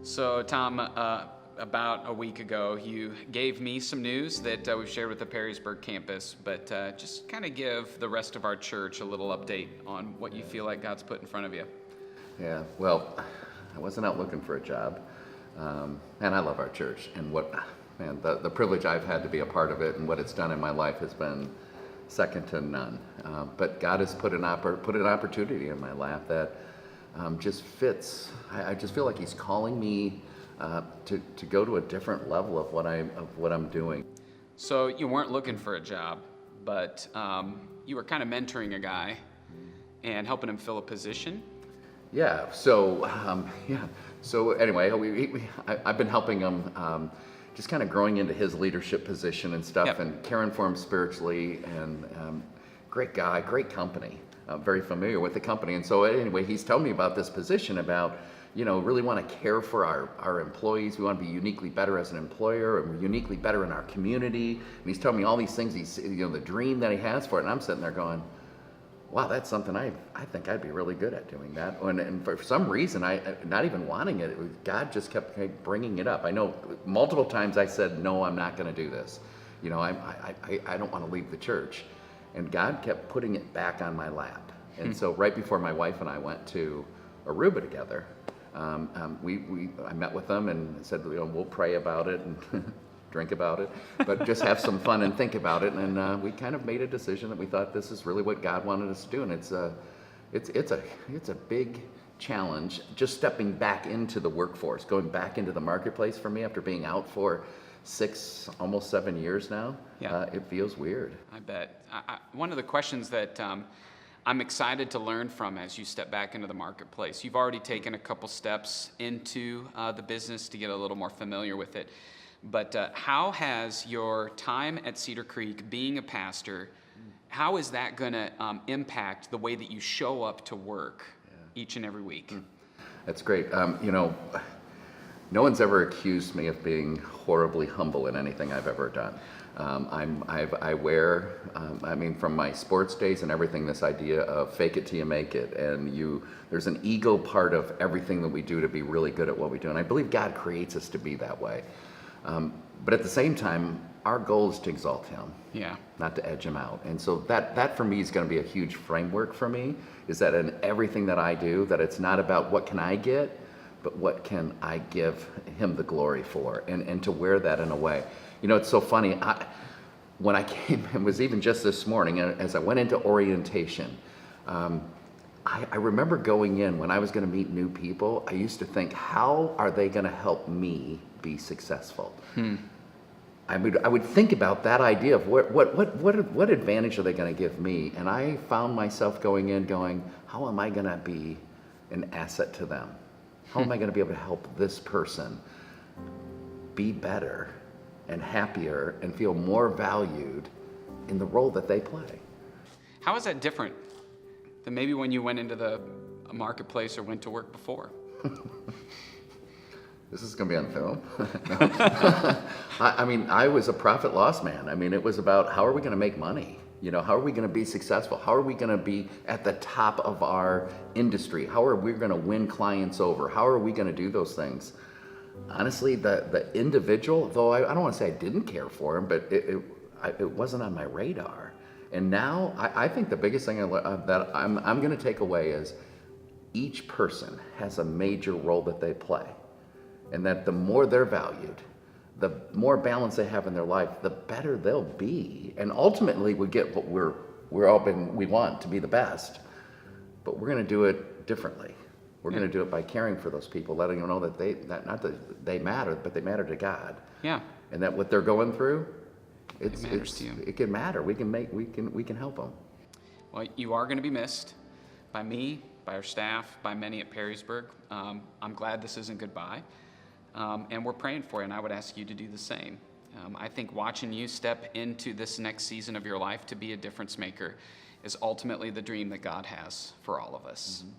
So, Tom, about a week ago, you gave me some news that we've shared with the Perrysburg campus, but just kind of give the rest of our church a little update on what you feel like God's put in front of you. Yeah, well, I wasn't out looking for a job, and I love our church, and the privilege I've had to be a part of it and what it's done in my life has been second to none. But God has put an opportunity in my lap that just fits. I just feel like He's calling me to go to a different level of what I'm doing. So you weren't looking for a job, but you were kind of mentoring a guy and helping him fill a position. Yeah. So So anyway, I've been helping him, just kind of growing into his leadership position and stuff, Yep. and caring for him spiritually. And great guy, great company. Very familiar with the company. And so anyway, he's telling me about this position about, really want to care for our employees. We want to be uniquely better as an employer, and we're uniquely better in our community. And he's telling me all these things. He's, the dream that he has for it. And I'm sitting there going, wow, that's something I think I'd be really good at doing that. And for some reason, not even wanting it, God just kept bringing it up. I know multiple times I said, no, I'm not going to do this. I don't want to leave the church. And God kept putting it back on my lap. And so right before my wife and I went to Aruba together, I met with them and said, we'll pray about it and drink about it, but just have some fun and think about it. And we kind of made a decision that we thought this is really what God wanted us to do. And it's a big challenge just stepping back into the workforce, going back into the marketplace for me after being out for 6, almost 7 years now. Yeah. It feels weird. I bet. One of the questions that I'm excited to learn from as you step back into the marketplace, you've already taken a couple steps into the business to get a little more familiar with it. But how has your time at CedarCreek, being a pastor, how is that going to impact the way that you show up to work each and every week? That's great. No one's ever accused me of being horribly humble in anything I've ever done. I wear, from my sports days and everything, this idea of fake it till you make it. And there's an ego part of everything that we do to be really good at what we do. And I believe God creates us to be that way. But at the same time, our goal is to exalt Him, not to edge Him out. And so that for me is going to be a huge framework for me, is that in everything that I do, that it's not about what can I get, but what can I give Him the glory for, and to wear that in a way. It's so funny. When I came, it was even just this morning, as I went into orientation, I remember going in when I was going to meet new people. I used to think, how are they going to help me be successful? I would think about that idea of what advantage are they going to give me? And I found myself going, how am I going to be an asset to them? How am I going to be able to help this person be better and happier and feel more valued in the role that they play? How is that different than maybe when you went into the marketplace or went to work before? This is going to be on film. I was a profit loss man. It was about how are we going to make money? How are we going to be successful? How are we going to be at the top of our industry? How are we going to win clients over? How are we going to do those things? Honestly, the individual, though I don't want to say I didn't care for him, but it wasn't on my radar. And now I think the biggest thing that I'm going to take away is each person has a major role that they play. And that the more they're valued, the more balance they have in their life, the better they'll be. And ultimately, we get what we want to be the best. But we're going to do it differently. We're going to do it by caring for those people, letting them know that not that they matter, but they matter to God. Yeah. And that what they're going through, It matters to you. It can matter. We can help them. Well, you are going to be missed by me, by our staff, by many at Perrysburg. I'm glad this isn't goodbye. And we're praying for you, and I would ask you to do the same. I think watching you step into this next season of your life to be a difference maker is ultimately the dream that God has for all of us. Mm-hmm.